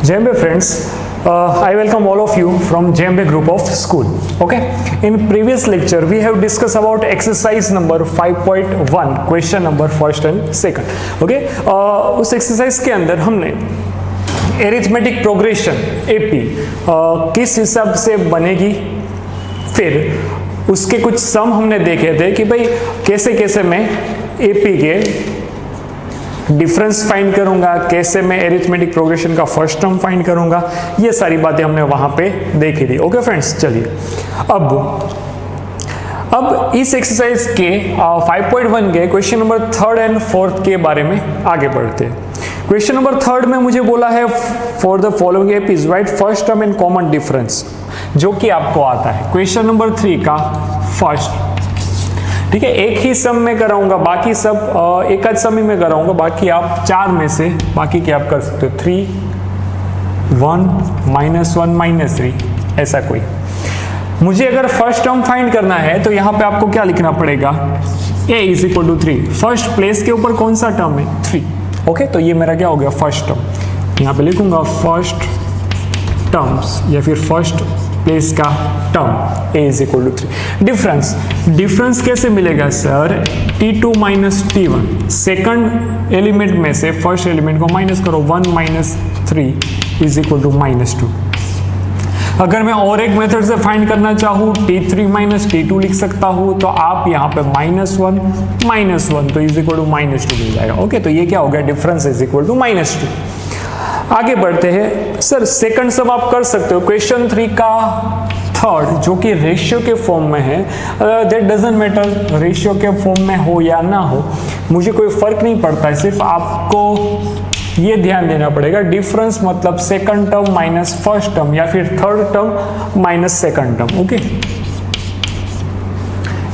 JMB friends, I welcome all of you from JMB group of school. Okay, in previous lecture we have discussed about exercise number 5.1 question number first and second. Okay, उस exercise के अंदर हमने arithmetic progression AP किस हिसाब से बनेगी, फिर उसके कुछ सम हमने देखे थे कि भाई कैसे कैसे मैं एपी के डिफरेंस फाइंड करूंगा, कैसे मैं एरिथमेटिक प्रोग्रेशन का फर्स्ट टर्म फाइंड करूंगा, ये सारी बातें हमने वहां पे देखी थी. ओके फ्रेंड्स, चलिए अब इस एक्सरसाइज के 5.1 के question number third and fourth के बारे में आगे बढ़ते हैं. क्वेश्चन नंबर थर्ड में मुझे बोला है for the following APs right first term and common difference, जो कि आपको आता है क्वेश्चन नंबर 3 का फर्स्ट. ठीक है, एक ही सम में कराऊंगा, बाकी सब एक आध सम ही में कराऊंगा, बाकी आप चार में से बाकी के आप कर सकते हो 3, 1, -1, -3 ऐसा कोई. मुझे अगर फर्स्ट टर्म फाइंड करना है तो यहां पे आपको क्या लिखना पड़ेगा, a = 3. फर्स्ट प्लेस के ऊपर कौन सा टर्म है, 3. ओके, तो ये मेरा क्या हो गया फर्स्ट टर्म. यहां पे लिखूंगा फर्स्ट टर्म्स या फिर फर्स्ट प्लेस का टर्म a = 3. डिफरेंस कैसे मिलेगा sir, t2 - t1. Second element में से फर्स्ट एलिमेंट को माइनस करो, 1 - 3 = -2. अगर मैं और एक मेथड से फाइंड करना चाहूँ t3 - t2 लिख सकता हूँ, तो आप यहाँ पे -1 तो = -2 मिल जाएगा. ओके, तो ये क्या हो गया, डिफरेंस = -2. आगे बढ़ते हैं. सर सेकंड सब आप कर सकते हो. क्वेश्चन 3 का थर्ड, जो कि रेशियो के फॉर्म में है, दैट डजंट मैटर रेशियो के फॉर्म में हो या ना हो, मुझे कोई फर्क नहीं पड़ता है. सिर्फ आपको ये ध्यान देना पड़ेगा, डिफरेंस मतलब second term minus first term या फिर third term minus second term. Okay,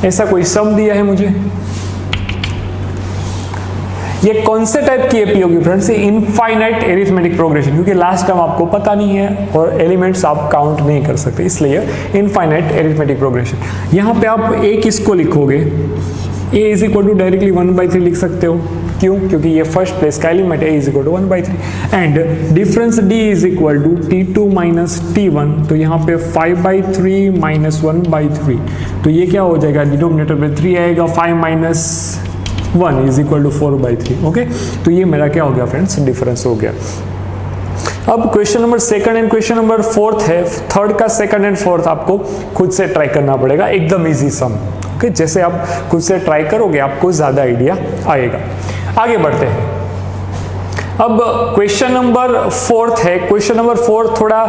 ऐसा कोई सम दिया है मुझे. ये कौन से टाइप की एपी होगी फ्रेंड्स, इनफाइनाइट एरिथमेटिक प्रोग्रेशन, क्योंकि लास्ट टर्म आपको पता नहीं है और एलिमेंट्स आप काउंट नहीं कर सकते, इसलिए इनफाइनाइट एरिथमेटिक प्रोग्रेशन. यहाँ पे आप एक इसको लिखोगे, a = डायरेक्टली 1/3 लिख सकते हो. क्यों, क्योंकि ये फर्स्ट प्लेस का element a = 1/3. And difference d = t2 - t1, तो यहाँ पे 5/3 - 1/3, तो ये क्या हो जाएगा, डिनोमिनेटर में 3 आएगा, 5 - 1 = 4/3. ओके, तो ये मेरा क्या हो गया फ्रेंड्स, डिफरेंस हो गया. अब question number second and question number fourth है. थर्ड का सेकंड एंड फोर्थ आपको खुद से ट्राई करना पड़ेगा, एकदम इजी सम. ओके, जैसे आप खुद से ट्राई करोगे आपको ज्यादा आइडिया आएगा. आगे बढ़ते हैं. अब क्वेश्चन नंबर फोर्थ है. क्वेश्चन नंबर फोर्थ थोड़ा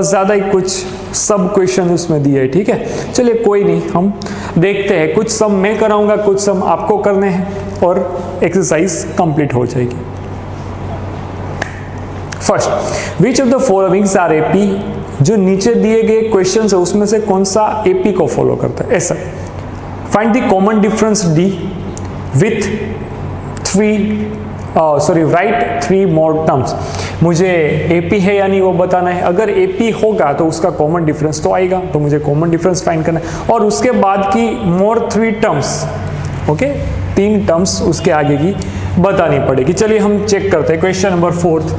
ज्यादा ही कुछ सब क्वेश्चन उसमें दिए है. ठीक है, चलिए कोई नहीं, हम देखते हैं. कुछ सम मैं कराऊंगा, कुछ सम आपको करने हैं और एक्सरसाइज कंप्लीट हो जाएगी. First, which of the followings are AP, जो नीचे दिए गए क्वेश्चन है उसमें से कौन सा एपी को फॉलो करता है. ऐसा find the common difference D with right 3 more terms. मुझे एपी है या नहीं वो बताना है. अगर एपी होगा तो उसका कॉमन डिफरेंस तो आएगा, तो मुझे कॉमन डिफरेंस फाइंड करना है. और उसके बाद की मोर 3 टर्म्स, ओके 3 टर्म्स उसके आगे की बतानी पड़ेगी. चलिए हम चेक करते हैं. क्वेश्चन नंबर फोर्थ,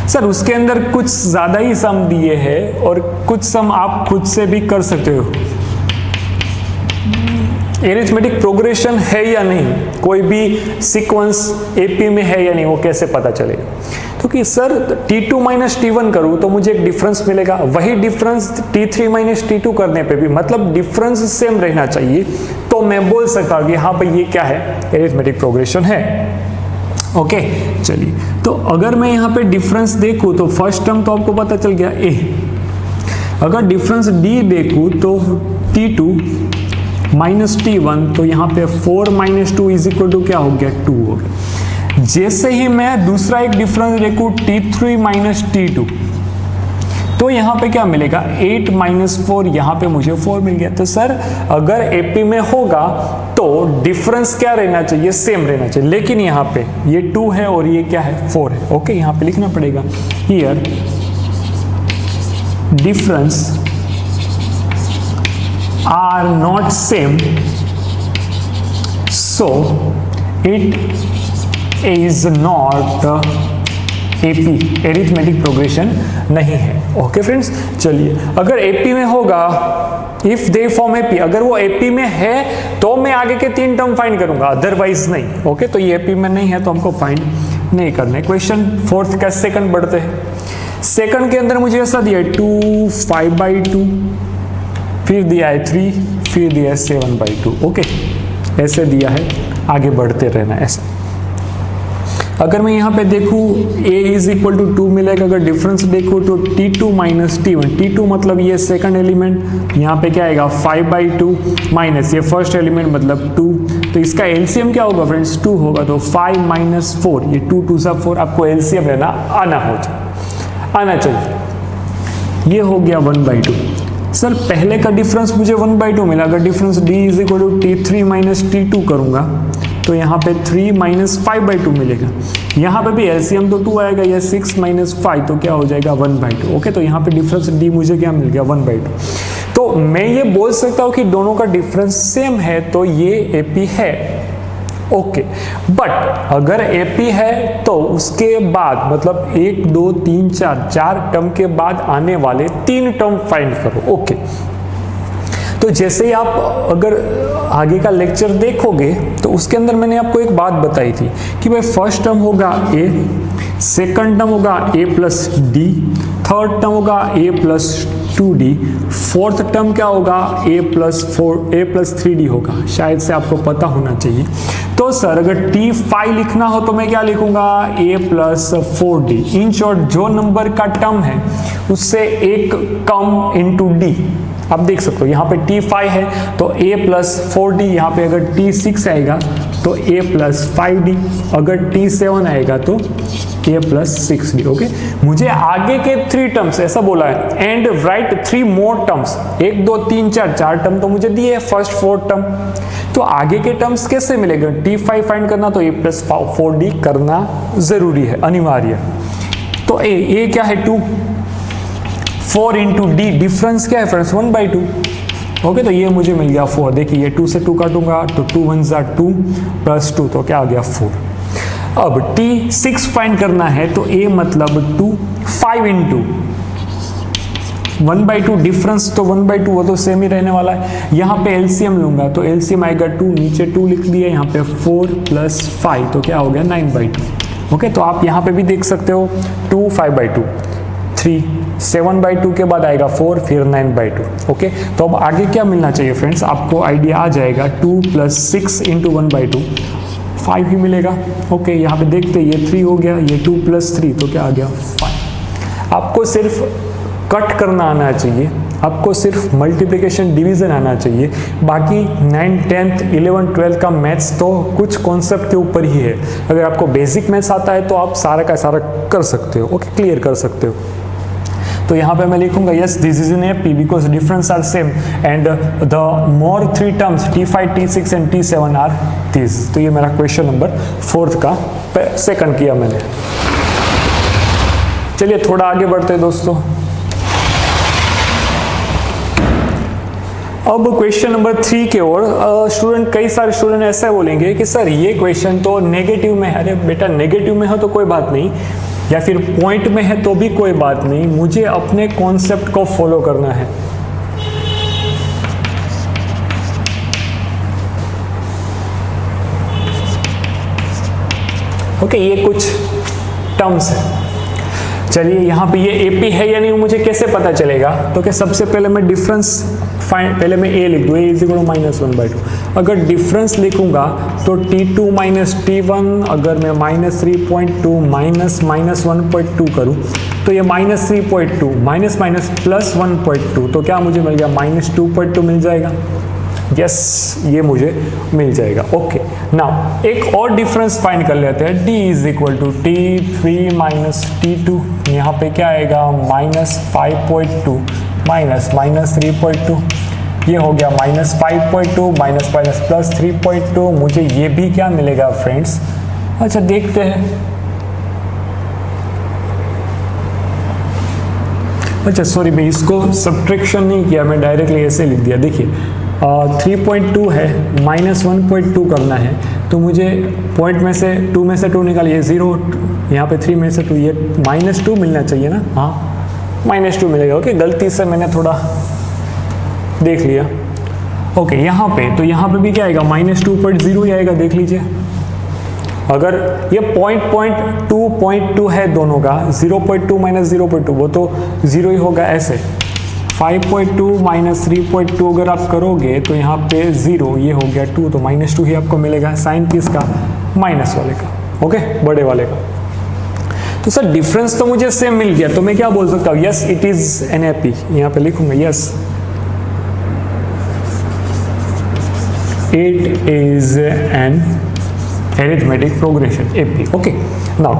सर उसके अंदर कुछ ज्यादा ही सम दिए हैं और कुछ सम आप खुद से भी कर सकते हो. एरिथमेटिक प्रोग्रेशन है या नहीं, कोई भी सीक्वेंस एपी में है या नहीं, वो कैसे पता चलेगा. तो कि सर t2 - t1 करूं तो मुझे एक डिफरेंस मिलेगा, वही डिफरेंस t3 - t2 करने पे भी, मतलब डिफरेंस सेम रहना चाहिए, तो मैं बोल सकता हूं कि हाँ भाई ये क्या है, एरिथमेटिक प्रोग्रेशन है. ओके, चलिए. तो अगर मैं यहाँ पे डिफरेंस देखूं तो फर्स्ट टर्म तो आपको पता चल गया a. अगर डिफरेंस d देखूं तो t2 - t1, तो यहाँ पे 4 - 2 = क्या हो गया, 2 हो गया. जैसे ही मैं दूसरा एक डिफरेंस देखूं t3 - t2, तो यहाँ पे क्या मिलेगा, 8 - 4, यहाँ पे मुझे 4 मिल गया. तो सर अगर एपी में होगा तो डिफरेंस क्या रहना चाहिए, सेम रहना चाहिए. लेकिन यहाँ पे ये 2 है और ये क्या है, 4 है. ओके, यहाँ पे लिखना पड़ेगा here difference are not same, so it is not AP arithmetic progression नहीं है। ओके फ्रेंड्स, चलिए अगर एपी में होगा, इफ दे फॉर्म एपी, अगर वो एपी में है तो मैं आगे के 3 टर्म फाइंड करूंगा, अदरवाइज नहीं। ओके, तो ये एपी में नहीं है तो हमको फाइंड नहीं करना है। क्वेश्चन 4th का सेकंड बढ़ते हैं। सेकंड के अंदर मुझे ऐसा दिया है 2 5/2, फिर दिया है 3, फिर दिया है 7/2। ओके, ऐसे दिया है, आगे बढ़ते रहना ऐसा। अगर मैं यहाँ पे देखूँ a इज इक्वल टू 2 मिलेगा, अगर डिफरेंस देखूँ तो t2 माइनस t1, t2 मतलब ये सेकंड एलिमेंट, यहाँ पे क्या आएगा 5/2 माइनस ये फर्स्ट एलिमेंट मतलब 2, तो इसका एलसीएम क्या होगा फ्रेंड्स 2 होगा, तो 5 माइनस 4, ये 2 2 सा 4, आपको एलसीएम लेना आना चाहिए। ये हो गया 1/2। सर पहले का डिफरेंस मुझे 1/2 मिला, अगर difference d is equal to t3 minus t2 करूंगा तो यहाँ पे 3 माइनस 5/2 मिलेगा। यहाँ पे भी एलसीएम तो 2 आएगा, ये 6 माइनस 5 तो क्या हो जाएगा 1/2। ओके, तो यहाँ पे डिफरेंस d मुझे क्या मिल गया 1/2। तो मैं ये बोल सकता हूँ कि दोनों का डिफरेंस सेम है तो ये एपी है। ओके, बट अगर एपी है तो उसके बाद मतलब 1 2 3 4 टर्म के बाद आने वाले 3 टर्म फाइंड करो। ओके, तो जैसे ही आप अगर आगे का लेक्चर देखोगे तो उसके अंदर मैंने आपको एक बात बताई थी कि भाई फर्स्ट टर्म होगा a, सेकंड टर्म होगा a plus D, third term होगा a plus 2d, fourth term क्या होगा a प्लस 3d होगा। शायद से आपको पता होना चाहिए। तो सर अगर t5 लिखना हो तो मैं क्या लिखूंगा a plus 4d। In short जो नंबर का टर्म है उससे एक कम इंटू d। आप देख सकते हो यहाँ पे t5 है तो a प्लस 4d, यहाँ पे अगर t6 आएगा तो a प्लस 5d, अगर t7 आएगा तो a प्लस 6d। ओके, मुझे आगे के 3 टर्म्स ऐसा बोला है and right 3 more terms, 1 2 3 4 term तो मुझे दिए है फर्स्ट 4 टर्म, तो आगे के टर्म्स कैसे मिलेगा? t5 फाइंड करना तो a प्लस 4d करना जरूरी है, अनिवार्य। तो a क्या है 2, 4 इंटू डी, डिफरेंस क्या है फ्रेंड्स 1/2। ओके, तो ये मुझे मिल गया 4। देखिए ये 2 से 2 काटूंगा तो 2 1 ज़ा 2 प्लस 2 तो क्या आ गया 4। अब t6 फाइंड करना है तो a मतलब 2, 5 इंटू 1/2, डिफरेंस तो 1/2 वो तो सेम ही रहने वाला है। यहाँ पे एलसीएम लूंगा तो एलसीएम आएगा 2, नीचे 2 लिख दिया, यहाँ पे 4 प्लस 5 तो क्या हो गया 9/2। ओके, तो आप यहाँ पे भी देख सकते हो 2 5/2, 3 7/2 के बाद आएगा 4, फिर 9/2। ओके, तो अब आगे क्या मिलना चाहिए फ्रेंड्स, आपको आइडिया आ जाएगा 2 प्लस 6 इंटू 1/2 5 ही मिलेगा। ओके, यहाँ पे देखते ये 3 हो गया, ये 2 प्लस 3 तो क्या आ गया 5। आपको सिर्फ कट करना आना चाहिए, आपको सिर्फ मल्टीप्लिकेशन डिवीजन आना चाहिए, बाकी 9 10th 11 12 का मैथ्स तो कुछ कॉन्सेप्ट के ऊपर ही है। अगर आपको बेसिक मैथ्स आता है तो आप सारा का सारा कर सकते हो। ओके, क्लियर कर सकते हो। तो यहाँ पे मैं लिखूंगा yes this is in AP because difference are same and the more 3 terms t5 t6 and t7 are this. तो ये मेरा क्वेश्चन नंबर 4th का सेकंड किया मैंने। चलिए थोड़ा आगे बढ़ते हैं दोस्तों। अब क्वेश्चन नंबर 3 के ओर स्टूडेंट, कई सारे स्टूडेंट ऐसा बोलेंगे कि सर ये क्वेश्चन तो नेगेटिव में है। अरे बेटा, नेगेटिव में हो तो कोई बात नहीं, या फिर पॉइंट में है तो भी कोई बात नहीं, मुझे अपने कॉन्सेप्ट को फॉलो करना है। ओके, ये कुछ टर्म्स है। चलिए यहाँ पे ये एपी है या नहीं मुझे कैसे पता चलेगा? तो क्या सबसे पहले मैं डिफरेंस पहले मैं ए लिख दूँ, ए इज इक्वल टू -1/2। अगर डिफरेंस लिखूंगा तो t2 माइनस t1, अगर मैं -3.2 माइनस -1.2 करूँ तो ये -3.2 माइनस माइनस प्लस 1.2 तो क्या मुझे मिल गया -2.2 मिल जाएगा। यस, ये मुझे मिल जाएगा। ओके, नाउ एक और डिफरेंस फाइंड कर लेते हैं। d is equal to t3 minus t2, यहाँ पे क्या आएगा -5.2 माइनस -3.2, ये हो गया -5.2 माइनस माइनस प्लस 3.2। मुझे ये भी क्या मिलेगा फ्रेंड्स? अच्छा देखते हैं। अच्छा सॉरी, मैं इसको सब्ट्रैक्शन नहीं किया, मैं डायरेक्टली ऐसे लिख दिया। देखिए 3.2 है, -1.2 करना है तो मुझे पॉइंट में से 2 निकालिए, 0 यहाँ पे 3 में से तो ये -2 मिलना चाहिए ना, हाँ -2 मिलेगा। ओके, गलती से मैंने थोड़ा देख लिया। ओके, यहाँ पे तो यहाँ पे भी क्या आएगा, -2.0 ही आएगा, देख लीजिए। अगर ये 0.2 है दोनों का, 0.2 - 0.2 वो तो 0 ही होगा। ऐसे 5.2 - 3.2 अगर आप करोगे तो यहाँ पे 0, ये हो गया 2, तो -2 ही आपको मिलेगा। साइन किसका, माइनस वाले का, ओके, बड़े वाले का। तो सर डिफरेंस तो मुझे सेम मिल गया, तो मैं क्या बोल सकता हूँ, yes it is an AP. यहाँ पे लिखूंगा yes it is an arithmetic progression AP. Okay, now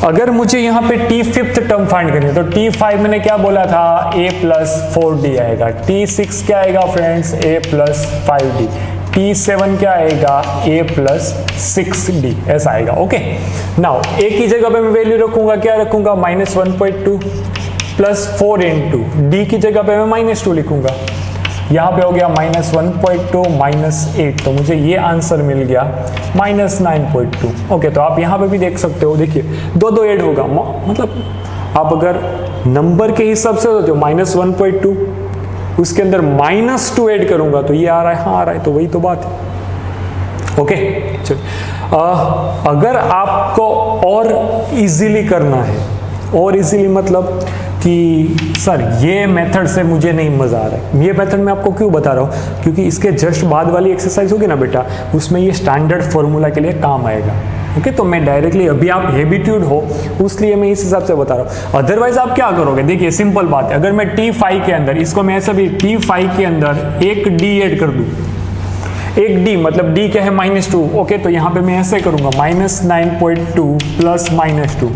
अगर मुझे यहाँ पे t5th टर्म फाइंड करनी है तो t5 मैंने क्या बोला था, a+4d आएगा। t6 क्या आएगा फ्रेंड्स, a+5d। t7 क्या आएगा, a+6d, ऐसा आएगा। ओके, नाउ a की जगह पे मैं वैल्यू रखूंगा, क्या रखूंगा, -1.2 + 4 इंटू d की जगह पे मैं -2 लिखूंगा। यहाँ पे हो गया -1.2 -8, तो मुझे ये आंसर मिल गया -9.2। ओके, तो आप यहाँ पे भी देख सकते हो, देखिए 2 ऐड होगा, मतलब आप अगर नंबर के हिसाब से जो -1.2 उसके अंदर -2 ऐड करूंगा तो ये आ रहा है, हाँ आ रहा है, तो वही तो बात है। ओके, चलिए अगर आपको और इजीली करना है, और इजीली मतलब कि सर ये मेथड से मुझे नहीं मज़ा आ रहा है, ये मेथड मैं आपको क्यों बता रहा हूँ, क्योंकि इसके जस्ट बाद वाली एक्सरसाइज होगी ना बेटा, उसमें ये स्टैंडर्ड फॉर्मूला के लिए काम आएगा। ओके, तो मैं डायरेक्टली अभी आप हैबिट्यूड हो उसलिए मैं इस हिसाब से बता रहा हूँ। अदरवाइज आप क्या करोगे, देखिए सिंपल बात है, अगर मैं t5 के अंदर इसको मैं ऐसा भी t5 के अंदर एक d ऐड कर दूँ, एक d मतलब d क्या है, -2। ओके, तो यहाँ पे मैं ऐसे करूँगा -9.2 + -2,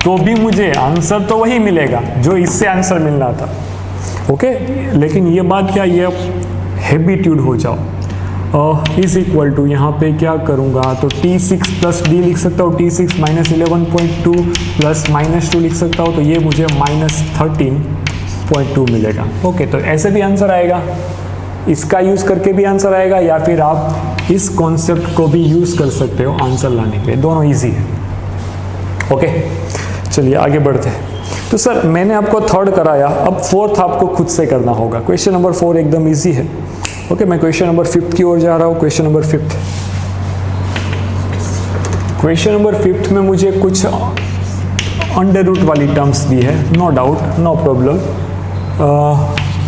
तो भी मुझे आंसर तो वही मिलेगा जो इससे आंसर मिलना था। ओके, लेकिन ये बात क्या, ये हैबिट्यूड हो जाओ। इज इक्वल टू यहाँ पे क्या करूँगा, तो t6 + d लिख सकता हूँ, t6 -11.2 + -2 लिख सकता हूँ, तो ये मुझे -13.2 मिलेगा। ओके, तो ऐसे भी आंसर आएगा, इसका यूज़ करके भी आंसर आएगा, या फिर आप इस कॉन्सेप्ट को भी यूज़ कर सकते हो आंसर लाने के लिए, दोनों ईजी है। ओके, चलिए आगे बढ़ते हैं। तो सर मैंने आपको थर्ड कराया, अब फोर्थ आपको खुद से करना होगा। क्वेश्चन नंबर 4 एकदम इजी है। ओके, मैं क्वेश्चन नंबर 5 की ओर जा रहा हूँ। क्वेश्चन नंबर 5, क्वेश्चन नंबर 5 में मुझे कुछ अंडर रूट वाली टर्म्स दी है, नो डाउट, नो प्रॉब्लम,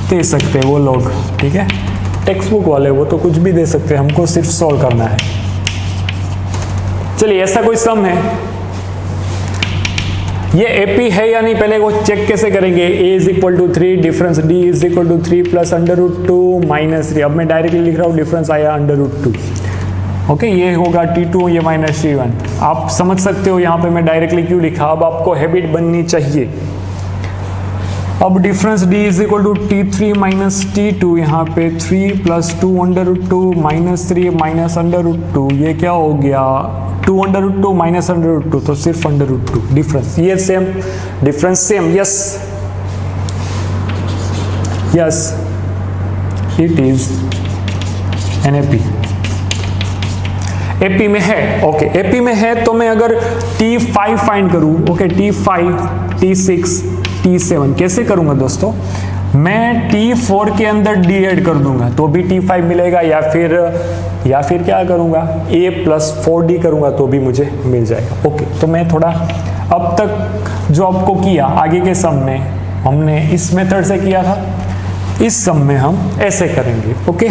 दे सकते हैं वो लोग, ठीक है, टेक्स्ट बुक वाले वो तो कुछ भी दे सकते हैं, हमको सिर्फ सॉल्व करना है। चलिए, ऐसा कोई सम है, ये एपी है या नहीं, पहले वो चेक कैसे करेंगे। a = 3, difference d = 3 + √2 - 3। अब मैं डायरेक्टली लिख रहा हूँ, डिफरेंस आया √2। ओके, ये होगा t2, ये -t1। आप समझ सकते हो यहाँ पे मैं डायरेक्टली क्यों लिखा, अब आपको हैबिट बननी चाहिए। अब डिफरेंस d = t3 - t2, यहाँ पे 3 + 2 √2 - 3 -√2, ये क्या हो गया, 2 √2 - √2, तो सिर्फ √2 डिफरेंस। ये same difference same, yes yes it is an AP, AP में है। ओके, एपी में है तो मैं अगर t5 फाइंड करूं, ओके, t5, t6, t7 कैसे करूंगा दोस्तों, मैं t4 के अंदर d ऐड कर दूंगा तो भी t5 मिलेगा, या फिर क्या करूंगा, a+4d करूंगा तो भी मुझे मिल जाएगा। ओके, तो मैं थोड़ा अब तक जो आपको किया आगे के सम में हमने इस मेथड से किया था, इस सम में हम ऐसे करेंगे। ओके,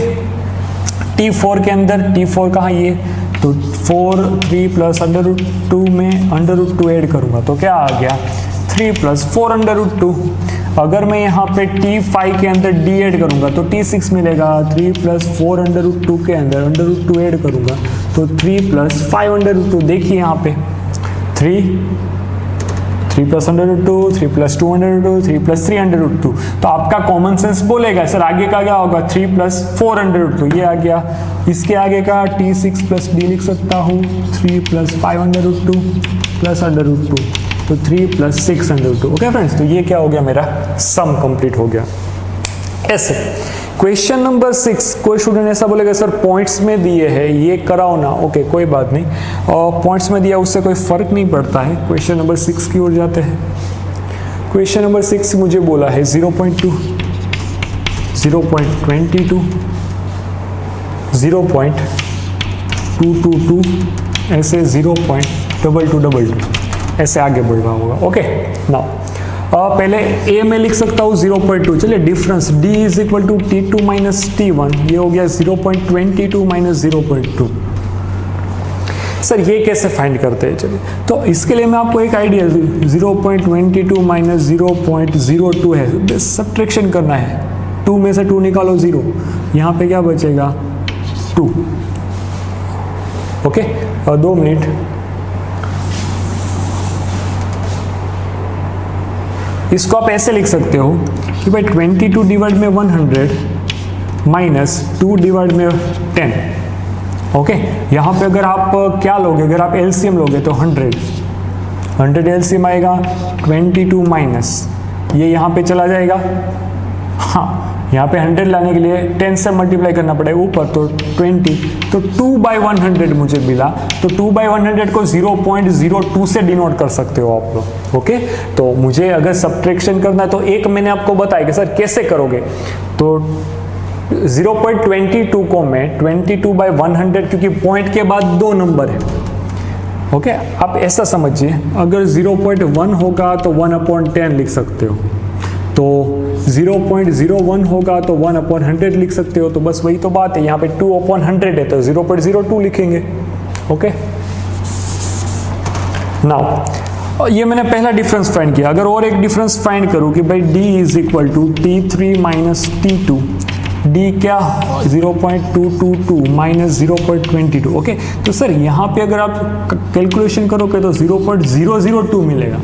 t4 के अंदर, t4 कहाँ, ये तो 4 3 + √2 में √2 ऐड करूंगा तो क्या आ गया, 3 + 4 √2। अगर मैं यहाँ पे t5 के अंदर d ऐड करूंगा तो t6 मिलेगा, 3 + 4 √2 के अंदर √2 ऐड करूंगा तो 3 + 5 √2। देखिए यहाँ पे 3 + √2, 3 + 2 √2, 3 + 3 √2, तो आपका कॉमन सेंस बोलेगा सर आगे का क्या होगा, 3 + 4 √2, ये आ गया। इसके आगे का t6 + d लिख सकता हूँ, 3 + 5 √2 + √2, तो 3 + 6 √2। ओके फ्रेंड्स, तो ये क्या हो गया, मेरा सम कंप्लीट हो गया। ऐसे। क्वेश्चन नंबर 6, कोई स्टूडेंट ऐसा बोलेगा सर पॉइंट्स में दिए हैं ये कराओ ना, ओके कोई बात नहीं, और पॉइंट्स में दिया उससे कोई फर्क नहीं पड़ता है। क्वेश्चन नंबर 6 की ओर जाते हैं। क्वेश्चन नंबर 6 मुझे बोला है 0.2, 0.22, 0.222, ऐसे 0.2222 ऐसे आगे बढ़ रहा होगा। ओके नाउ पहले ए में लिख सकता हूँ 0.2, चलिए difference d is equal to T2 minus T1, ये हो गया 0.22 माइनस 0.2। सर ये कैसे फाइंड करते हैं, चलिए तो इसके लिए मैं आपको एक आइडिया, 0.22 माइनस 0.02 है, सब्ट्रैक्शन करना है, 2 में से 2 निकालो 0, यहाँ पे क्या बचेगा 2। ओके 2 मिनट, इसको आप ऐसे लिख सकते हो कि भाई 22 डिवाइड में 100 माइनस 2 डिवाइड में 10। ओके यहाँ पे अगर आप क्या लोगे, अगर आप एलसीएम लोगे तो 100 एलसीएम आएगा, 22 माइनस ये यहाँ पे चला जाएगा, हाँ यहाँ पे 100 लाने के लिए 10 से मल्टीप्लाई करना पड़ेगा ऊपर, तो 20, तो 2/100 मुझे मिला, तो 2/100 को 0.02 से डिनोट कर सकते हो आप लोग। ओके तो मुझे अगर सब्ट्रैक्शन करना है तो एक मैंने आपको बताया कि सर कैसे करोगे, तो 0.22 को मैं 22/100, क्योंकि पॉइंट के बाद 2 नंबर है। ओके आप ऐसा समझिए, अगर 0.1 होगा तो 1/10 लिख सकते हो, तो 0.01 होगा तो 1/100 लिख सकते हो, तो बस वही तो बात है, यहाँ पे 2/100 है तो 0.02 लिखेंगे। ओके नाउ ये मैंने पहला डिफरेंस फाइंड किया। अगर और एक डिफरेंस फाइंड करूँ कि भाई d is equal to T3 minus T2, d क्या 0.222 माइनस 0.22। ओके तो सर यहाँ पे अगर आप कैलकुलेशन करोगे तो 0.002 मिलेगा।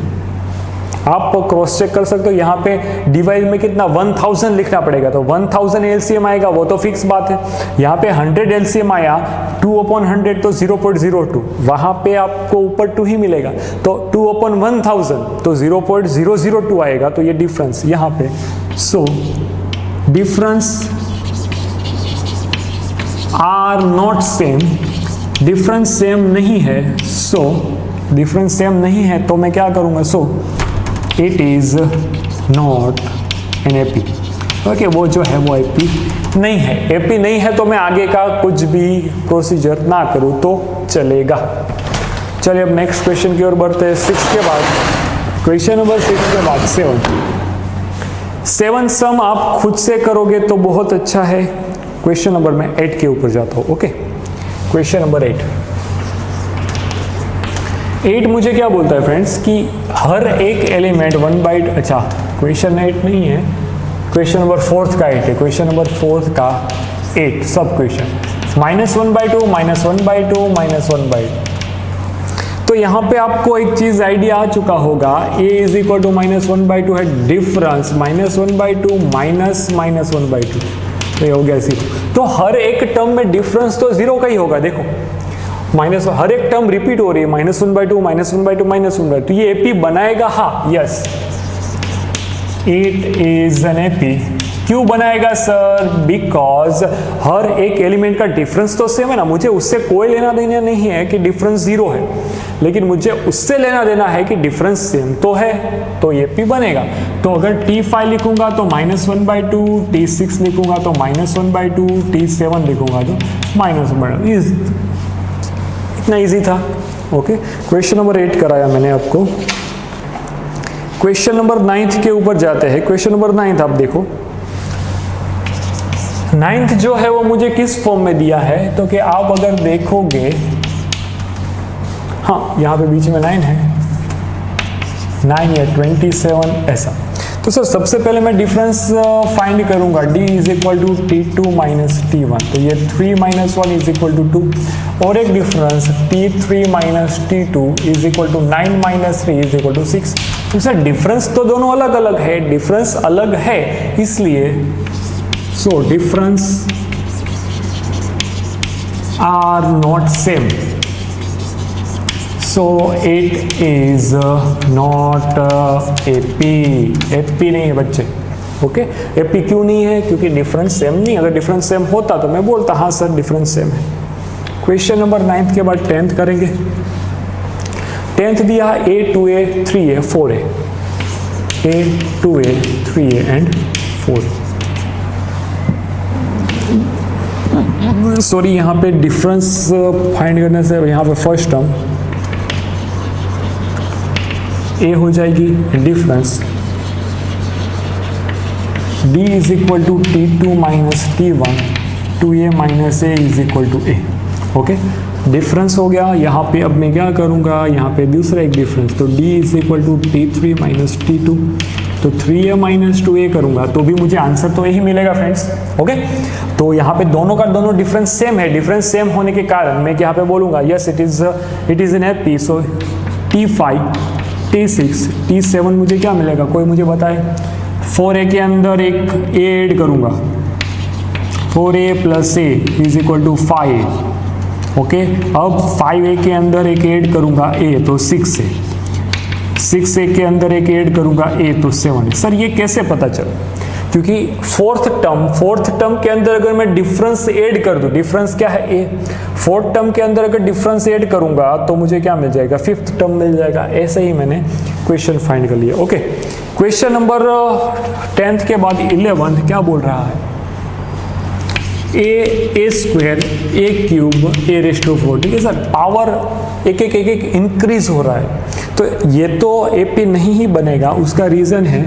आप क्रॉस चेक कर सकते हो, यहाँ पे डिवाइड में कितना 1000 लिखना पड़ेगा, तो 1000 एलसीएम आएगा, वो तो फिक्स बात है। यहाँ पे 100 एलसीएम आया, 2/100 तो 0.02, वहाँ पे आपको ऊपर 2 ही मिलेगा, तो 2/1000 तो 0.002 आएगा, तो ये डिफरेंस यहाँ पे। So difference are not same, difference same नहीं है, सो डिफरेंस सेम नहीं है तो मैं क्या करूँगा, सो it is not an AP. Okay वो जो है वो एपी नहीं है, एपी नहीं है तो मैं आगे का कुछ भी प्रोसीजर ना करूँ तो चलेगा। चलिए अब नेक्स्ट क्वेश्चन की ओर बढ़ते हैं। 6 के बाद क्वेश्चन नंबर 6 के बाद 7 सम आप खुद से करोगे तो बहुत अच्छा है। क्वेश्चन नंबर मैं 8 के ऊपर जाता हूँ। ओके क्वेश्चन नंबर 8 मुझे क्या बोलता है फ्रेंड्स कि हर एक एलिमेंट 1/, अच्छा क्वेश्चन 8 नहीं है, क्वेश्चन नंबर 4 का 8 है, क्वेश्चन नंबर 4 का 8 सब क्वेश्चन -1/2 -1/2 -1/2। तो यहाँ पे आपको एक चीज आइडिया आ चुका होगा, a इज इक्वल टू -1/2 है, डिफरेंस -1/2 माइनस -1/2, तो ये हो गया 0। तो हर एक टर्म में डिफरेंस तो 0 का ही होगा। देखो माइनस हर एक टर्म रिपीट हो रही है, -1/2 -1/2 -1/2, तो ये एपी बनाएगा, हाँ yes it is an AP. क्यों बनाएगा सर? बिकॉज हर एक एलिमेंट का डिफरेंस तो सेम है ना, मुझे उससे कोई लेना देना नहीं है कि डिफरेंस 0 है, लेकिन मुझे उससे लेना देना है कि डिफरेंस सेम तो है, तो ये एपी बनेगा। तो अगर T5 लिखूंगा तो -1/2, T6 लिखूंगा तो -1/2, T7 लिखूंगा तो -1/2। इतना इजी था। ओके क्वेश्चन नंबर 8 कराया मैंने आपको। क्वेश्चन नंबर 9 के ऊपर जाते हैं। क्वेश्चन नंबर 9 आप देखो, 9 जो है वो मुझे किस फॉर्म में दिया है, तो कि आप अगर देखोगे, हाँ यहाँ पे बीच में 9 है, 9 या 27 ऐसा। तो सर सबसे पहले मैं डिफरेंस फाइंड करूंगा, d is equal to T2 minus T1, तो ये 3 - 1 इज इक्वल टू 2, और एक difference T3 minus T2 is equal to 9 - 3 is equal to 6। तो सर डिफरेंस तो दोनों अलग अलग है, डिफरेंस अलग है इसलिए so difference are not same, so it is not AP. AP नहीं है बच्चे, ओके, एपी क्यों नहीं है? क्योंकि डिफरेंस सेम नहीं। अगर डिफरेंस सेम होता तो मैं बोलता हाँ सर डिफरेंस सेम है। क्वेश्चन नंबर 9 के बाद 10th करेंगे। 10th दिया a 2a 3a 4a, a 2a 3a and 4। Sorry, यहाँ पे डिफरेंस फाइंड करने से यहाँ पे फर्स्ट टर्म a हो जाएगी, difference d is equal to t2 minus t1 2a minus a is equal to a। Okay, difference हो गया। यहाँ पे अब मैं क्या करूँगा, यहाँ पे दूसरा एक डिफरेंस, तो d is equal to t3 minus t2, तो 3a माइनस 2a करूँगा तो भी मुझे आंसर तो यही मिलेगा फ्रेंड्स। ओके, तो यहाँ पे दोनों का दोनों डिफरेंस सेम है। डिफरेंस सेम होने के कारण मैं यहाँ पे बोलूँगा yes it is in AP. So t5 t6 t7 मुझे क्या मिलेगा, कोई मुझे बताए? 4a के अंदर एक a ऐड करूँगा, 4a plus a is equal to 5। Okay, अब 5a के अंदर एक ऐड करूँगा a तो 6 है, 6a के अंदर एक ऐड करूँगा a तो 7 है। सर ये कैसे पता चला? क्योंकि फोर्थ टर्म के अंदर अगर मैं डिफरेंस ऐड कर दूं, डिफरेंस क्या है a, फोर्थ टर्म के अंदर अगर डिफरेंस ऐड करूंगा तो मुझे क्या मिल जाएगा, फिफ्थ टर्म मिल जाएगा। ऐसे ही मैंने क्वेश्चन फाइंड कर लिया। ओके, क्वेश्चन नंबर 10th के बाद 11 क्या बोल रहा है? a square a cube a raise to 4। ठीक है सर, पावर एक एक इंक्रीज हो रहा है, तो ये तो AP नहीं ही बनेगा। उसका रीज़न है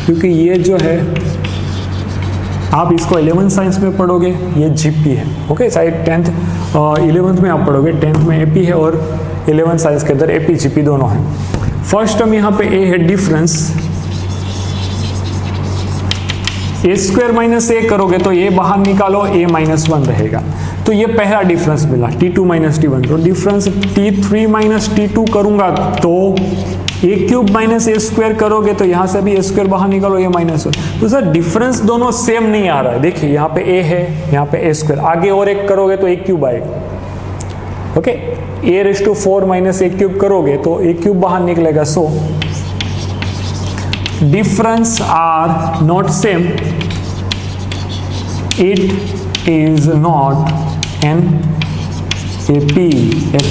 क्योंकि ये जो है आप इसको 11th साइंस में पढ़ोगे, ये GP है। ओके, शायद 10th 11th में आप पढ़ोगे, 10th में AP है और 11th साइंस के अंदर AP GP दोनों है। फर्स्ट टर्म यहाँ पे a है difference, a square minus a करोगे तो a बाहर निकालो, a माइनस 1 रहेगा, तो ये पहला डिफरेंस मिला t2 माइनस t1। तो डिफरेंस t3 माइनस t2 करूंगा तो a cube minus a square करोगे तो यहाँ से भी a स्क्वायर बाहर निकालो, a माइनस 1। तो सर डिफरेंस दोनों सेम नहीं आ रहा है। देखिए यहाँ पे a है, यहाँ पे a स्क्वायर, आगे और एक करोगे तो a क्यूब आएगा। Okay, a raise to 4 minus a cube करोगे तो a क्यूब बाहर निकलेगा। So difference are not same, it is not an AP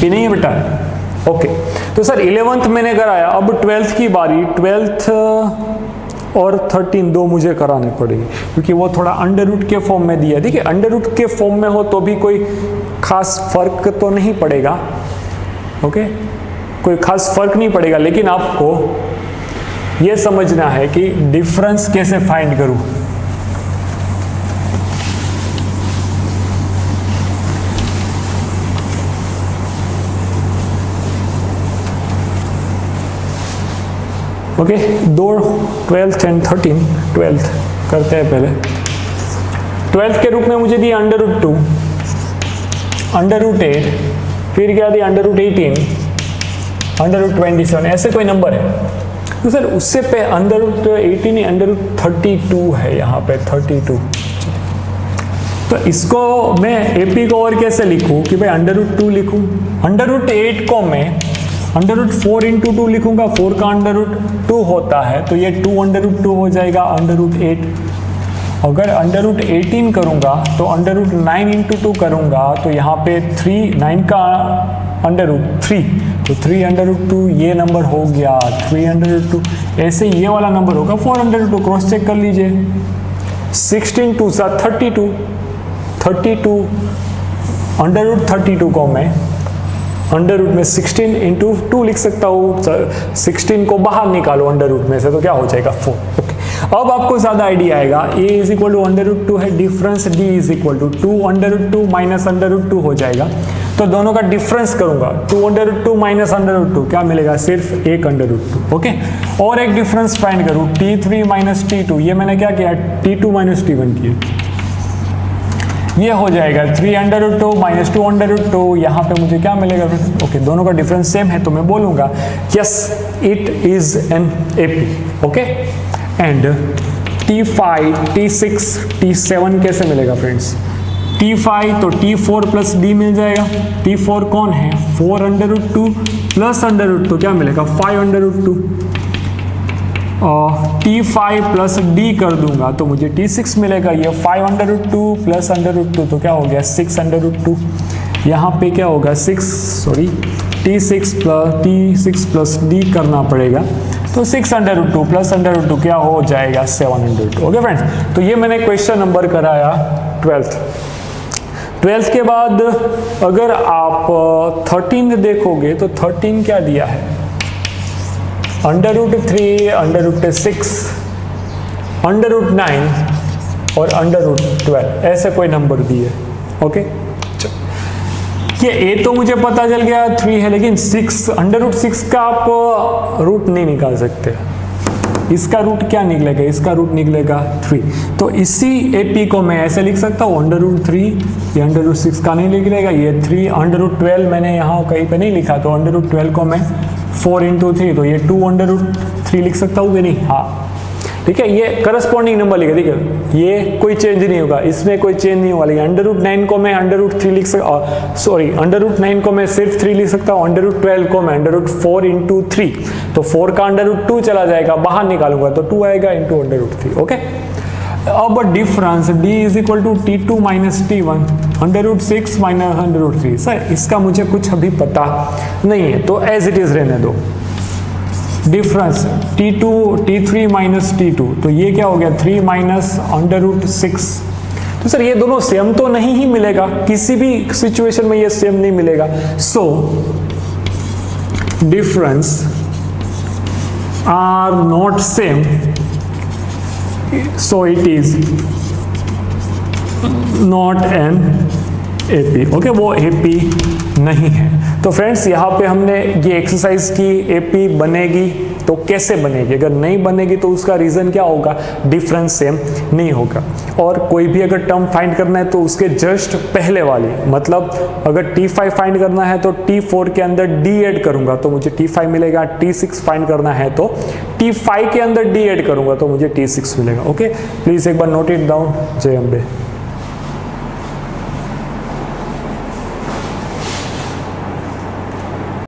नहीं है बेटा। ओके, तो सर 11th मैंने कराया, अब 12th की बारी। 12th और 13 दो मुझे कराने पड़ेगी क्योंकि वो थोड़ा अंडर रूट के फॉर्म में दिया है। देखिए अंडर रूट के फॉर्म में हो तो भी कोई खास फर्क तो नहीं पड़ेगा। ओके, कोई खास फर्क नहीं पड़ेगा, लेकिन आपको ये समझना है कि डिफरेंस कैसे फाइंड करूं। ओके, दो 12th एंड 13। 12th करते हैं पहले। 12th के रूप में मुझे दिया अंडर रूट 2, अंडर रूट 8, फिर क्या दिया अंडर रूट 18, अंडर रूट 27, ऐसे कोई नंबर है तो सर उससे पे अंडर रूट 18 नहीं, अंडर रूट 32 है यहाँ पे 32। तो इसको मैं AP को और कैसे लिखूँ कि भाई अंडर रूट 2 लिखूँ, अंडर रूट 8 को मैं अंडर रूट 4 इंटू 2 लिखूंगा, 4 का अंडर रूट 2 होता है तो ये 2 अंडर रूट 2 हो जाएगा अंडर रूट 8। अगर अंडर रूट 18 करूंगा तो अंडर रूट 9 इंटू 2 करूंगा तो यहाँ पे 9 का अंडर रूट 3, तो 3 अंडर रूट 2 ये नंबर हो गया 3 अंडर रूट 2। ऐसे ये वाला नंबर होगा 4 अंडर रूट 2, क्रॉस चेक कर लीजिए। 16 2 सा 32 अंडर रूट 32 को मैं अंडर रूट में 16 इंटू 2 लिख सकता हूँ। 16 को बाहर निकालो अंडर रूट में से तो क्या हो जाएगा 4। ओके, अब आपको ज्यादा आइडिया आएगा। a is equal to under root 2 है, difference d is equal to 2 under root 2 minus under root 2 हो जाएगा। तो दोनों का डिफरेंस करूंगा, 2 under root 2 minus under root 2 क्या मिलेगा, सिर्फ 1 अंडर रूट 2। ओके, और एक डिफरेंस फाइंड करूँ t3 माइनस t2, ये मैंने क्या किया t2 माइनस t1 किया, ये हो जाएगा 3 under root 2 minus 2 under root 2। यहाँ पे मुझे क्या मिलेगा? ओके, दोनों का डिफरेंस सेम है तो मैं बोलूँगा yes it is an AP। Okay, and t5 t6 t7 कैसे मिलेगा फ्रेंड्स? t5 तो t4 प्लस d मिल जाएगा। t4 कौन है? 4 under root 2 plus under root 2 क्या मिलेगा 5 under root 2। T5 plus D कर दूंगा तो मुझे T6 मिलेगा। ये 5√2 प्लस √2 तो क्या हो गया 6√2। यहाँ पे क्या होगा T6 प्लस D करना पड़ेगा तो 6√2 प्लस √2 क्या हो जाएगा 702। ओके फ्रेंड्स, तो ये मैंने क्वेश्चन नंबर कराया 12th के बाद अगर आप 13 देखोगे तो 13 क्या दिया है √3, √6, √9 और √12 ऐसे कोई नंबर दिए। ओके, कि ए तो मुझे पता चल गया 3 है, लेकिन 6 का आप रूट नहीं निकाल सकते। इसका रूट क्या निकलेगा, इसका रूट निकलेगा 3। तो इसी AP को मैं ऐसे लिख सकता हूँ √3, ये √6 का नहीं निकलेगा, ये 3 √12 मैंने यहाँ कहीं पे नहीं लिखा, तो √12 को मैं 4 × 3 तो ये 2 √3 लिख सकता हूँ कि नहीं। हाँ ठीक है, ये करस्पॉन्डिंग नंबर लिखा, ठीक है, ये कोई चेंज नहीं होगा, इसमें कोई चेंज नहीं होगा। लेकिन √9 को मैं √3 लिख सकता, सॉरी √9 को मैं सिर्फ 3 लिख सकता हूँ, √12 को मैं √4 × 3 तो 4 का √2 चला जाएगा, बाहर निकालूंगा तो 2 आएगा × √3। ओके, अब difference D = T2 - T1 √6 - √3। Sir इसका मुझे कुछ अभी पता नहीं है तो एज इट इज रहने दो। डिफरेंस T3 - T2 तो ये क्या हो गया 3 - √6। तो सर ये दोनों सेम तो नहीं ही मिलेगा, किसी भी सिचुएशन में ये सेम नहीं मिलेगा। So difference are not same, so it is not an AP। Okay, वो AP नहीं है। तो फ्रेंड्स यहाँ पे हमने ये एक्सरसाइज की AP बनेगी तो कैसे बनेगी, अगर नहीं बनेगी तो उसका रीज़न क्या होगा, डिफरेंस सेम नहीं होगा। और कोई भी अगर टर्म फाइंड करना है तो उसके जस्ट पहले वाली, मतलब अगर T5 फाइंड करना है तो T4 के अंदर D ऐड करूंगा तो मुझे T5 मिलेगा। T6 फाइंड करना है तो T5 के अंदर D ऐड करूंगा तो मुझे T6 मिलेगा। ओके, प्लीज़ एक बार नोट इट डाउन। जय अम्बे।